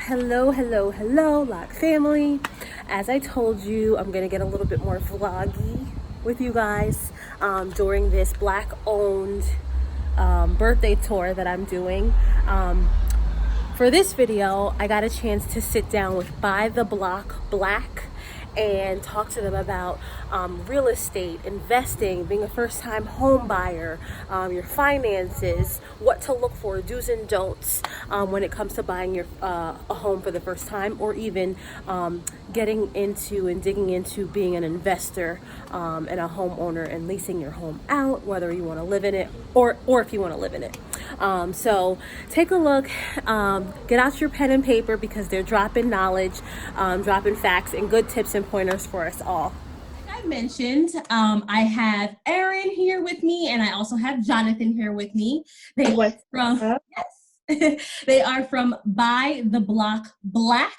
Hello, hello, hello, Lock family. As I told you, I'm going to get a little bit more vloggy with you guys during this Black owned birthday tour that I'm doing. For this video, I got a chance to sit down with By the Block Black and talk to them about real estate, investing, being a first-time home buyer, your finances, what to look for, do's and don'ts when it comes to buying your a home for the first time, or even getting into and digging into being an investor and a homeowner and leasing your home out, whether you want to live in it or if you want to live in it. So take a look, get out your pen and paper because they're dropping knowledge, dropping facts and good tips and pointers for us all. Like I mentioned, I have Erin here with me and I also have Jonathan here with me. They are from, yes, they are from By the Block Black.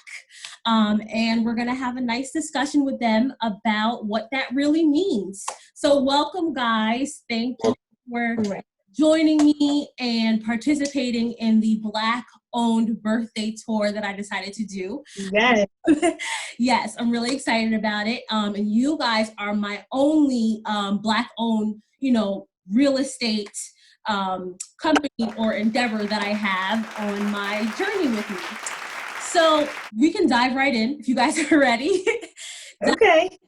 And we're going to have a nice discussion with them about what that really means. So welcome, guys. Thank you for joining me and participating in the Black-owned birthday tour that I decided to do. Yes. Yes, I'm really excited about it. And you guys are my only Black-owned, real estate company or endeavor that I have on my journey with me. So we can dive right in if you guys are ready. Okay.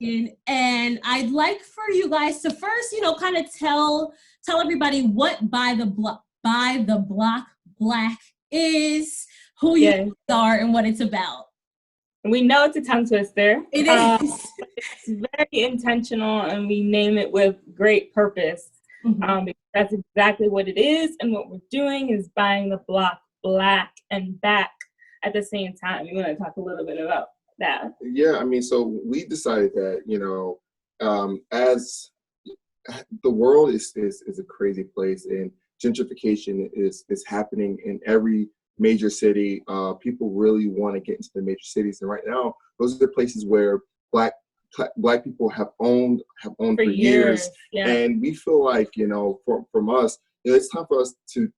And I'd like for you guys to first, kind of tell everybody what By the Block Black is, who you are, and what it's about. We know it's a tongue twister. It is. It's very intentional, and we name it with great purpose. Because that's exactly what it is, and what we're doing is buying the block black and back at the same time. You want to talk a little bit about that? Yeah, I mean, so we decided that, as the world is a crazy place, and gentrification is happening in every major city. People really want to get into the major cities, and right now, those are the places where black people have owned for years. Yeah. And we feel like, from us, it's time for us to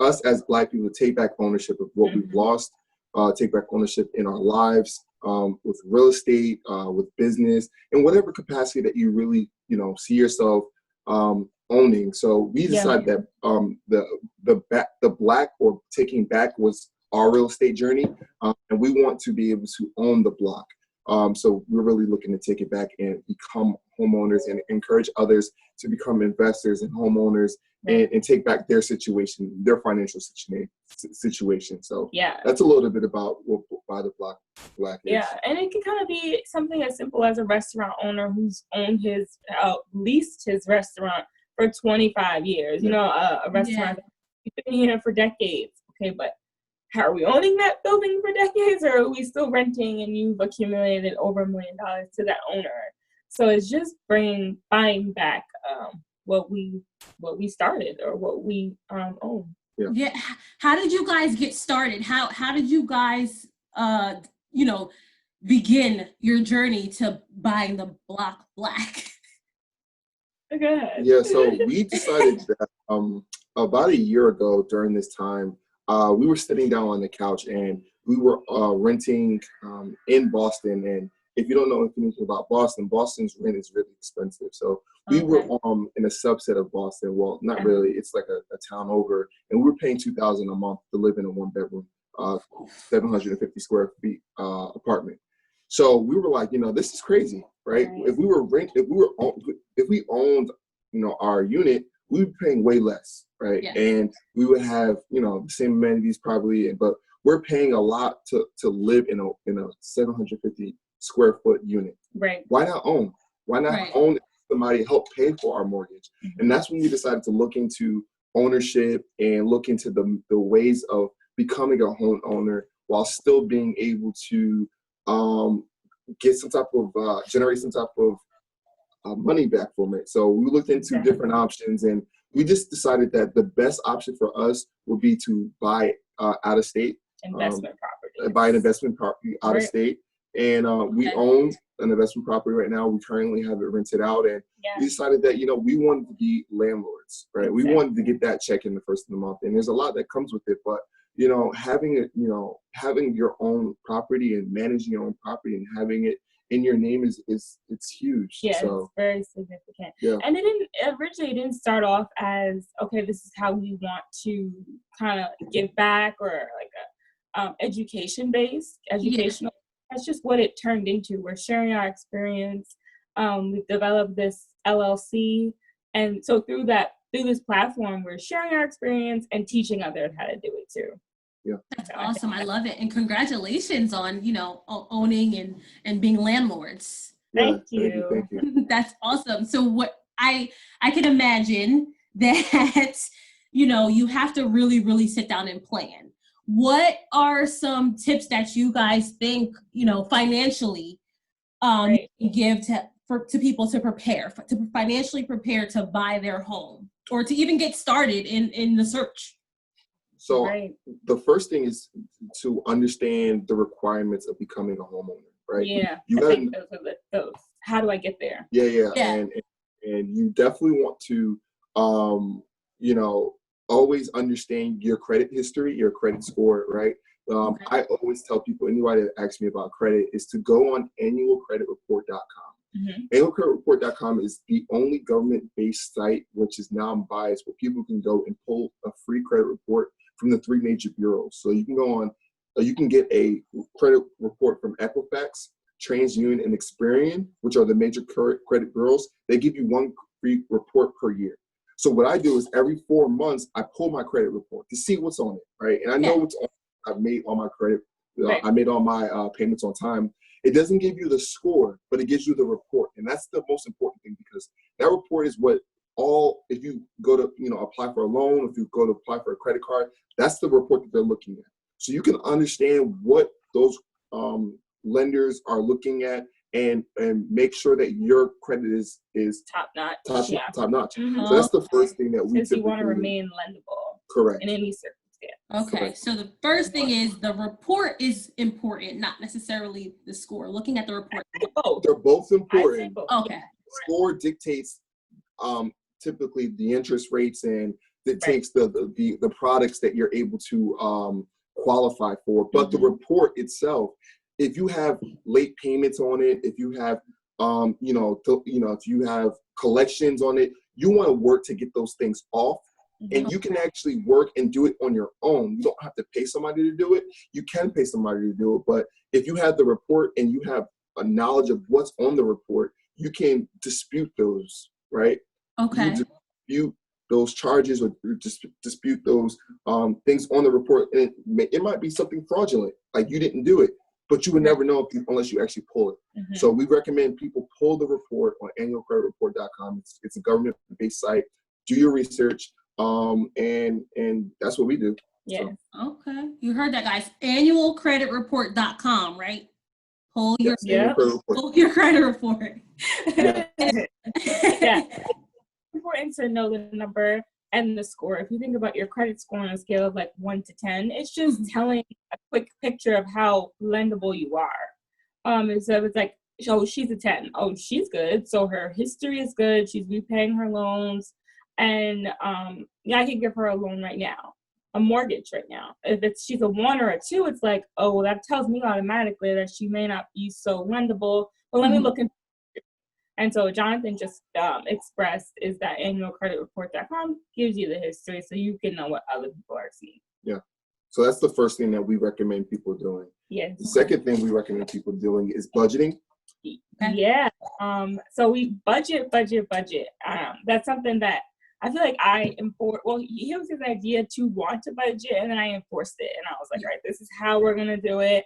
us as Black people to take back ownership of what we've lost, take back ownership in our lives, with real estate, with business, in whatever capacity that you really, see yourself owning. So we decided that the black or taking back was our real estate journey, and we want to be able to own the block. So we're really looking to take it back and become homeowners and encourage others to become investors and homeowners and take back their situation, their financial situation. So that's a little bit about what By the Block Black is. Yeah, and it can kind of be something as simple as a restaurant owner who's owned leased his restaurant for 25 years. A restaurant that's been here for decades. Okay, but how are we owning that building for decades, or are we still renting and you've accumulated over $1 million to that owner? So it's just buying back what we started or what we own. Yeah. How did you guys get started? How did you guys begin your journey to buying the block black? Good. Yeah, so we decided that about a year ago during this time, we were sitting down on the couch and we were renting in Boston. And if you don't know anything about Boston, Boston's rent is really expensive. So we were in a subset of Boston. Well, not really. It's like a town over. And we were paying $2,000 a month to live in a one-bedroom, 750 square feet apartment. So we were like, this is crazy, right? If we owned, our unit, we would be paying way less, right? Yeah. And we would have, the same amenities probably, but we're paying a lot to live in a 750 square foot unit. Right. Why not own? Why not own somebody to help pay for our mortgage? And that's when we decided to look into ownership and look into the ways of becoming a homeowner while still being able to get some type of generate some type of money back from it. So we looked into different options, and we just decided that the best option for us would be to buy out of state investment property. Buy an investment property out of state, and we own an investment property right now. We currently have it rented out, and we decided that we wanted to be landlords, right? We wanted to get that check in the first of the month, and there's a lot that comes with it, but having your own property and managing your own property and having it in your name it's huge. Yeah, So it's very significant. yeah. And it didn't start off as, okay, this is how we want to kind of give back, or like a educational. That's just what it turned into. We're sharing our experience. We've developed this LLC, and so through this platform, we're sharing our experience and teaching others how to do it too. Yeah, that's awesome. I love it, and congratulations on owning and being landlords. Thank you. Thank you. That's awesome. So what I can imagine that you have to really, really sit down and plan. What are some tips that you guys think financially Right. give to people to financially prepare to buy their home, or to even get started in the search? So Right. the first thing is to understand the requirements of becoming a homeowner, right? Yeah. You I gotta, think those are those. How do I get there? yeah. Yeah. And you definitely want to, always understand your credit history, your credit score, right? Okay. I always tell people, anybody that asks me about credit, is to go on annualcreditreport.com. Mm-hmm. Annualcreditreport.com is the only government-based site which is non-biased, where people can go and pull a free credit report from the 3 major bureaus. So you can go on, you can get a credit report from Equifax, TransUnion, and Experian, which are the major credit bureaus. They give you one free report per year. So what I do is every 4 months, I pull my credit report to see what's on it, right? And I know what's on it. I've made all my credit, Right. I made all my payments on time. It doesn't give you the score, but it gives you the report. And that's the most important thing, because that report is what if you go to, apply for a loan, if you go to apply for a credit card, that's the report that they're looking at. So you can understand what those lenders are looking at, and make sure that your credit is Top notch. top notch. Mhm. So that's the first thing that we Since you want to typically remain lendable correct. in any circumstance. Okay, Correct. so the first thing is the report is important, not necessarily the score. Looking at the report. Both. They're both I say important. both. Okay. Score dictates typically the interest rates, and dictates the products that you're able to qualify for. But the report itself, if you have late payments on it, if you have if you have collections on it, you want to work to get those things off. And you can actually work and do it on your own. You don't have to pay somebody to do it. You can pay somebody to do it, but if you have the report and you have a knowledge of what's on the report, you can dispute those, right? Okay. You dispute those charges, or dispute those things on the report. And it might be something fraudulent, like you didn't do it, but you would never know unless you actually pull it. Mhm. So we recommend people pull the report on annualcreditreport.com. It's a government-based site. Do your research. And that's what we do. Yeah. So, Okay. You heard that, guys. Annualcreditreport.com, right? Pull your Yeah. pull your credit report. Yeah. Yeah. It's important to know the number and the score. If you think about your credit score on a scale of like 1 to 10, it's just telling a quick picture of how lendable you are. And so it's like, oh, she's a 10. Oh, she's good. So her history is good. She's repaying her loans. And I can give her a loan right now, a mortgage right now. If she's a 1 or a 2, it's like, oh, well, that tells me automatically that she may not be so lendable. But let me look into it. And so Jonathan just expressed is that annualcreditreport.com gives you the history, so you can know what other people are seeing. Yeah. So that's the first thing that we recommend people doing. Yes. The second thing we recommend people doing is budgeting. Yeah. So we budget. That's something that I feel like he was his idea to want to budget, and then I enforced it. And I was like, all right, this is how we're going to do it.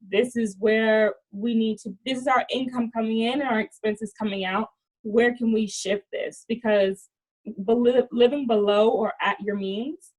This is where this is our income coming in and our expenses coming out. Where can we shift this? Because living below or at your means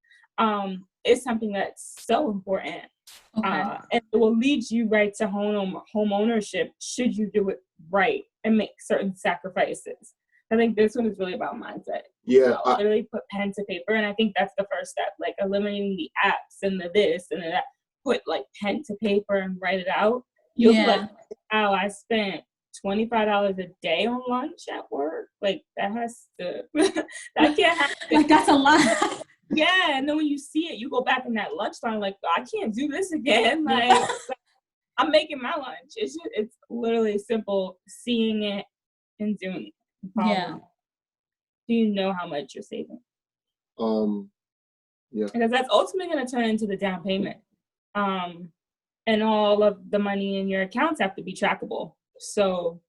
is something that's so important. Okay. And it will lead you right to home ownership should you do it right and make certain sacrifices. I think this one is really about mindset. Yeah. Literally put pen to paper, and I think that's the first step, like eliminating the apps and the this and the that. Put like pen to paper and write it out. You'll be like, wow, I spent $25 a day on lunch at work. Like that has to, that can't happen. Like that's a lot. Yeah, and then when you see it, you go back in that lunchtime like, I can't do this again. Like, I'm making my lunch. It's literally simple seeing it and doing it. Yeah. Do you know how much you're saving? Yeah. Because that's ultimately going to turn into the down payment. And all of the money in your accounts have to be trackable. So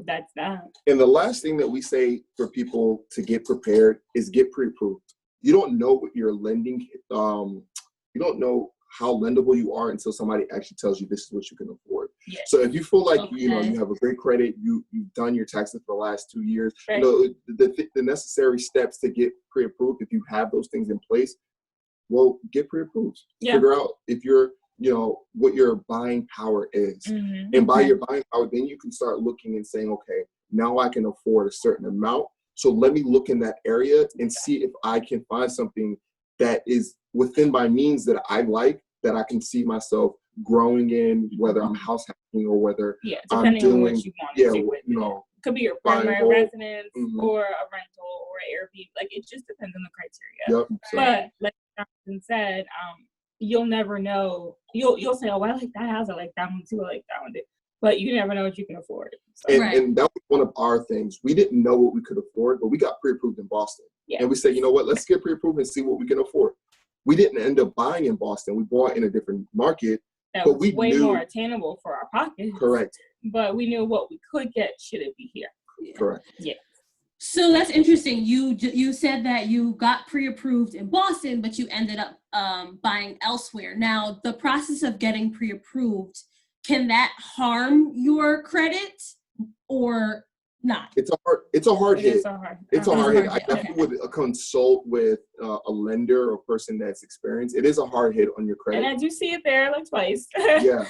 that's that. And the last thing that we say for people to get prepared is get pre-approved. You don't know what you're lending. You don't know how lendable you are until somebody actually tells you this is what you can afford. Yeah. So if you feel like Okay. you have a great credit, you've done your taxes for the last 2 years, Right. the necessary steps to get pre-approved, if you have those things in place, well, get pre-approved. Yeah. Figure out if you're what your buying power is. Mm-hmm. And by Okay. your buying power, then you can start looking and saying, okay, now I can afford a certain amount. So let me look in that area and see if I can find something that is within my means that I like, that I can see myself growing in, whether I'm house hacking or whether Yeah, I'm depending on doing, what you want to do with it. Could be your buying primary bulk. residence Mhm. or a rental or Airbnb. Like, it just depends on the criteria. Yep. So, But like Jonathan said, you'll never know. You'll say, oh, I like that house. I like that one too. I like that one too. But you never know what you can afford. So, and, Right. and that was one of our things. We didn't know what we could afford, but we got pre-approved in Boston. Yeah. And we said, you know what, let's get pre-approved and see what we can afford. We didn't end up buying in Boston. We bought in a different market. that But was we way knew- more attainable for our pockets. Correct. But we knew what we could get should it be here. Correct. Yeah. So that's interesting. You said that you got pre-approved in Boston, but you ended up buying elsewhere. Now, the process of getting pre-approved, can that harm your credit or not? It's a hard It hit. is so hard. It's a hard hit. I hit, definitely would consult with a lender or person that's experienced. It is a hard hit on your And credit. I do see it there like twice. Yeah.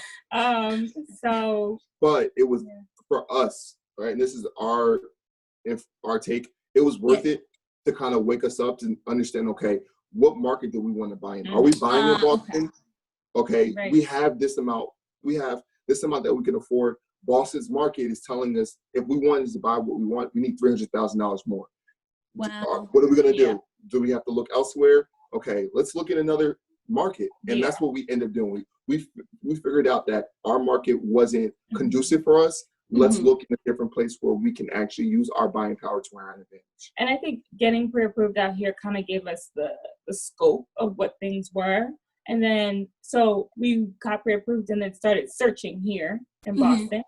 So But it was Yeah. for us, right? And this is our take. It was worth it to kind of wake us up to understand, okay, what market do we want to buy in? Are we buying in okay. Boston? Okay, Right. we have this amount. We have this amount that we can afford. Boston's market is telling us if we wanted to buy what we want, we need $300,000 more. Wow. What are we going to do? Yeah. Do we have to look elsewhere? Okay, let's look at another market. And Yeah. that's what we end up doing. We figured out that our market wasn't Mhm. conducive for us. Let's Mhm. look in a different place where we can actually use our buying power to our advantage. And I think getting pre-approved out here kind of gave us the scope of what things were. And then, so we got pre-approved and then started searching here in Mhm. Boston.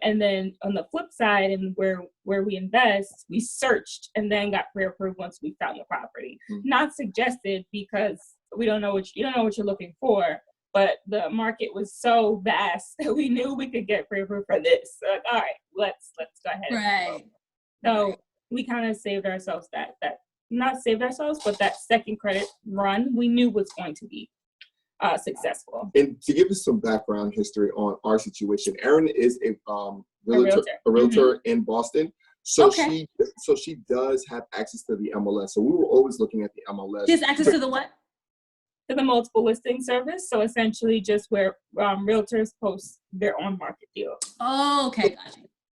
And then on the flip side, and where we invest, we searched and then got pre-approved once we found the property. Mhm. Not suggested because you don't know what you're looking for. But the market was so vast that we knew we could get pre-approved for this. So, all right, let's go ahead. Right. So Right. we kind of saved ourselves that not saved ourselves, but that second credit run we knew was going to be successful. And to give us some background history on our situation, Erin is a realtor. realtor in Boston. So Okay. she does have access to the MLS. So we were always looking at the MLS. She has access to the what? To the multiple listing service, so essentially just where realtors post their on market deals. Oh, okay,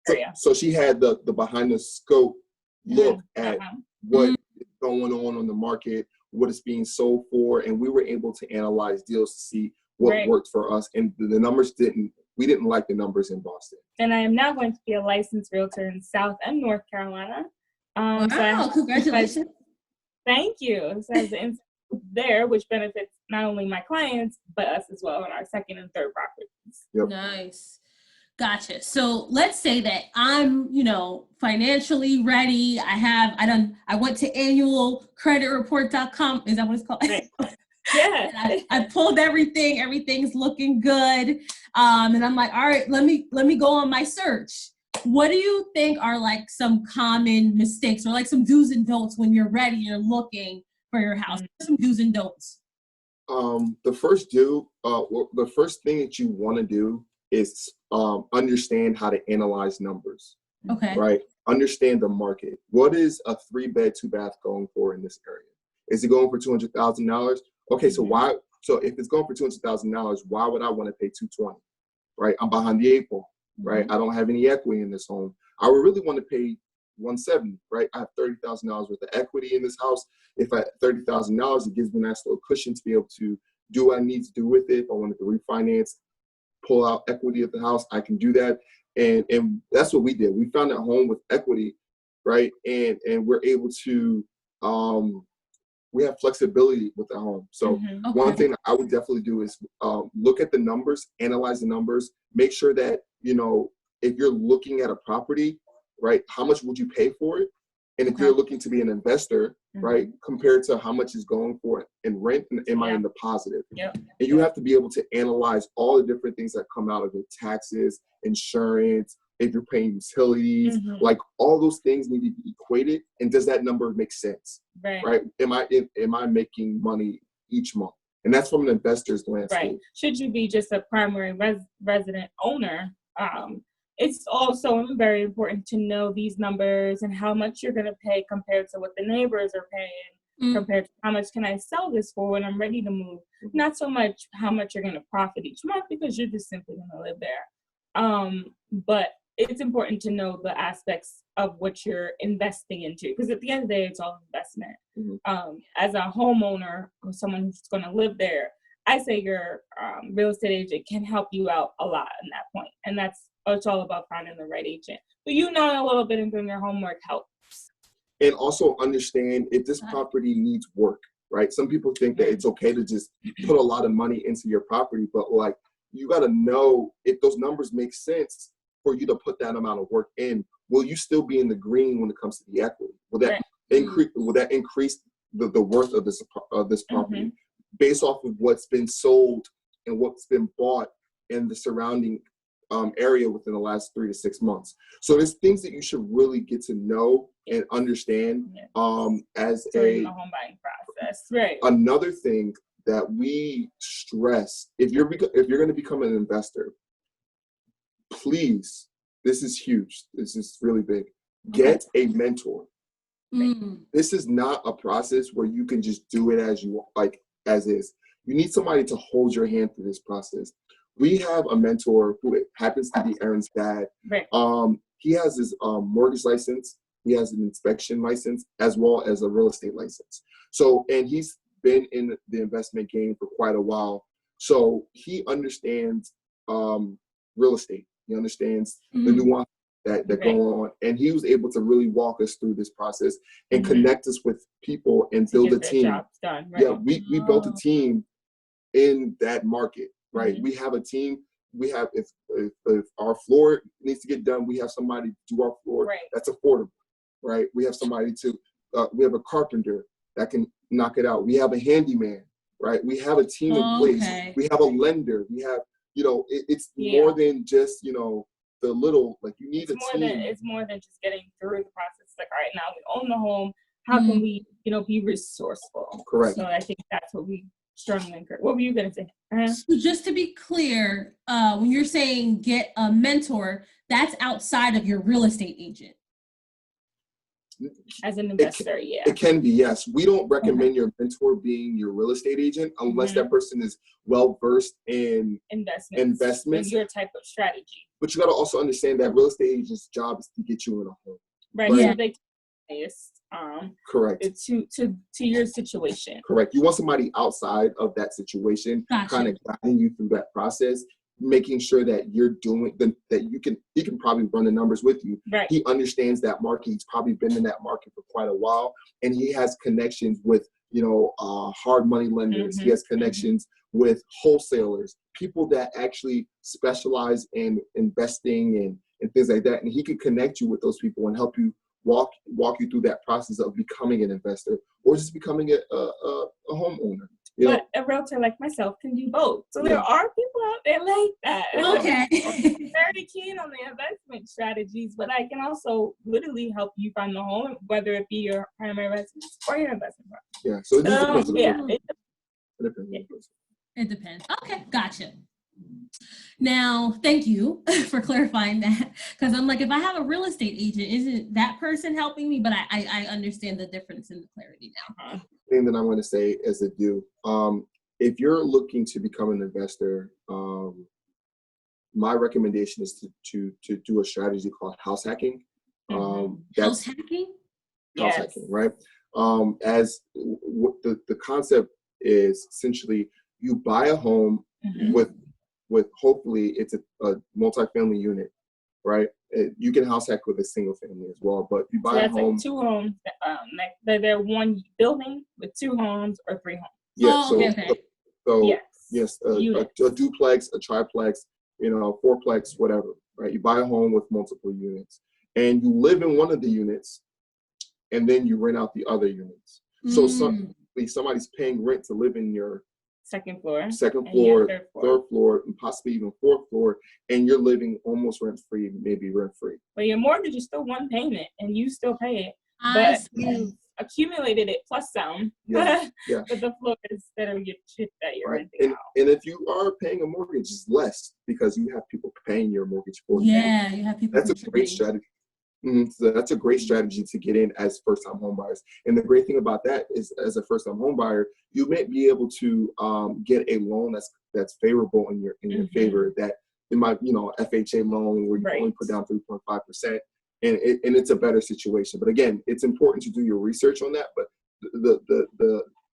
gotcha. So she had the behind the scope look at Uh-huh. what is going on the market, what it's being sold for, and we were able to analyze deals to see what Right. worked for us. And the numbers we didn't like the numbers in Boston. And I am now going to be a licensed realtor in South and North Carolina. So I Wow, have- congratulations. Thank you. So as an there, which benefits not only my clients but us as well on our second and third properties. Yep. Nice. Gotcha. So let's say that I'm, financially ready. I went to annualcreditreport.com. Is that what it's called? Right. Yeah. And I pulled everything. Everything's looking good. And I'm like, all right, let me go on my search. What do you think are like some common mistakes or like some do's and don'ts when you're ready, you're looking for your house? Some do's and don'ts. The first thing that you want to do is understand how to analyze numbers, Okay. right? Understand the market. What is a 3-bed, 2-bath going for in this area? Is it going for $200,000? Okay, so why? So if it's going for $200,000, why would I want to pay $220,000? Right? I'm behind the 8 ball. Right? I don't have any equity in this home. I would really want to pay 170, right? I have $30,000 worth of equity in this house. If I $30,000, it gives me a nice little cushion to be able to do what I need to do with it. If I wanted to refinance, pull out equity of the house, I can do that. And that's what we did. We found a home with equity, right? And we're able to, we have flexibility with the home. So one thing I would definitely do is look at the numbers, analyze the numbers, make sure that, you know, if you're looking at a property, right, how much would you pay for it? And if you're looking to be an investor, right, compared to how much is going for it in rent, am I in the positive? And you have to be able to analyze all the different things that come out of it, taxes, insurance, if you're paying utilities, like all those things need to be equated. And does that number make sense? Right? Am I making money each month? And that's from an investor's landscape. Right. Should you be just a primary resident owner, it's also very important to know these numbers and how much you're going to pay compared to what the neighbors are paying, compared to how much can I sell this for when I'm ready to move. Not so much how much you're going to profit each month, because you're just simply going to live there. But it's important to know the aspects of what you're investing into, because at the end of the day, it's all investment. As a homeowner or someone who's going to live there, I say your real estate agent can help you out a lot in that point. And it's all about finding the right agent. But you know a little bit and doing your homework helps. And also understand if this property needs work, right? Some people think that it's okay to just put a lot of money into your property, but like, you got to know if those numbers make sense for you to put that amount of work in. Will you still be in the green when it comes to the equity? Will that increase? Will that increase the worth of this property based off of what's been sold and what's been bought in the surrounding area within the last 3 to 6 months? So there's things that you should really get to know and understand as during the home buying process. Right. Another thing that we stress, if you're going to become an investor, please, this is huge, this is really big, get a mentor. This is not a process where you can just do it as you like, as is. You need somebody to hold your hand through this process. We have a mentor who happens to be Aaron's dad. He has his mortgage license, he has an inspection license, as well as a real estate license. So, and he's been in the investment game for quite a while. So he understands real estate. He understands the nuance that go on. And he was able to really walk us through this process and connect us with people and build a team. Done, Yeah, we built a team in that market, right? We have a team. We have, if our floor needs to get done, we have somebody to do our floor. That's affordable, right? We have somebody to, we have a carpenter that can knock it out. We have a handyman, right? We have a team in place. We have a lender. We have, you know, it's more than just, you know, the little, like you need a team. It's more than just getting through the process. Like, all right, now we own the home. How can we, you know, be resourceful? Correct. So I think that's what we strongly encourage. What were you going to say? So just to be clear, when you're saying get a mentor, that's outside of your real estate agent. As an investor, it can be, yes. We don't recommend your mentor being your real estate agent unless that person is well versed in investments, your type of strategy. But you got to also understand that real estate agent's job is to get you in a home. Right. So they correct. To your situation. Correct. You want somebody outside of that situation, kind of guiding you through that process, making sure that you're doing that he can probably run the numbers with you. Right. He understands that market. He's probably been in that market for quite a while, and he has connections with, you know, hard money lenders. He has connections with wholesalers, people that actually specialize in investing and things like that. And he can connect you with those people and help you walk you through that process of becoming an investor or just becoming a homeowner. You know? But a realtor like myself can do both. So there are people out there like that. Okay. I'm very keen on the investment strategies, but I can also literally help you find the home, whether it be your primary residence or your investment property. Yeah. So it depends. It depends. Okay, gotcha. Now, thank you for clarifying that, because I'm like, if I have a real estate agent, isn't that person helping me? But I understand the difference in the clarity now. Thing that I'm going to say as a if you're looking to become an investor, my recommendation is to do a strategy called house hacking. House hacking? House hacking, right? As what the concept is essentially, you buy a home with hopefully it's a multi-family unit, right? You can house hack with a single family as well, but you buy a home. Like 2 homes. They're one building with 2 homes or 3 homes. Yeah. So yes, a duplex, a triplex, fourplex, whatever, right? You buy a home with multiple units, and you live in one of the units, and then you rent out the other units. So somebody's paying rent to live in your second floor, third floor, and possibly even fourth floor, and you're living almost rent-free, maybe rent-free. But your mortgage is still one payment, and you still pay it. But you accumulated it plus some. Yeah. But the floor is that are your shit that you're renting out. And if you are paying a mortgage, it's less because you have people paying your mortgage for you. Yeah, you have people. That's a great strategy. So that's a great strategy to get in as first-time home buyers. And the great thing about that is, as a first-time home buyer, you may be able to get a loan that's favorable in your favor. That it might, FHA loan where you only put down 3.5%, and it's a better situation. But again, it's important to do your research on that. But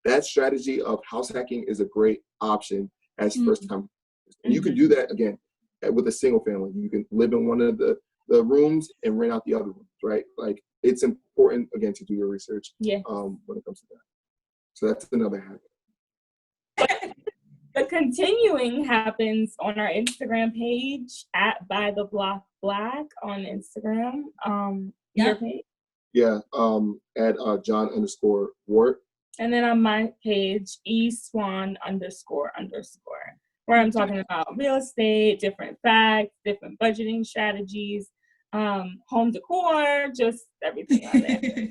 that strategy of house hacking is a great option as first-time, and you can do that again with a single family. You can live in one of the rooms and rent out the other rooms, right? Like, it's important again to do your research when it comes to that. So that's another hack. The continuing happens on our Instagram page at By the Block Black on Instagram. Your page? Yeah, at John_Wart. And then on my page, eSwan__, where I'm talking about real estate, different facts, different budgeting strategies, home decor, just everything on there.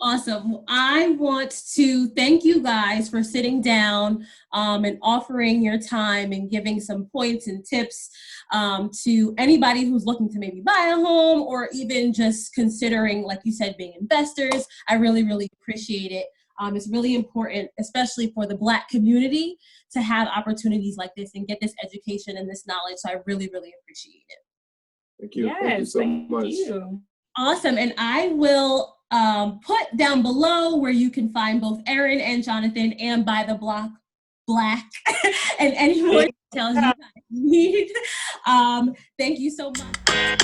Awesome. I want to thank you guys for sitting down and offering your time and giving some points and tips to anybody who's looking to maybe buy a home or even just considering, like you said, being investors. I really, really appreciate it. It's really important, especially for the Black community, to have opportunities like this and get this education and this knowledge. So I really, really appreciate it. Thank you. Yes, thank you so much. You. Awesome. And I will put down below where you can find both Erin and Jonathan and By the Block Black and any more details you guys need. Thank you so much.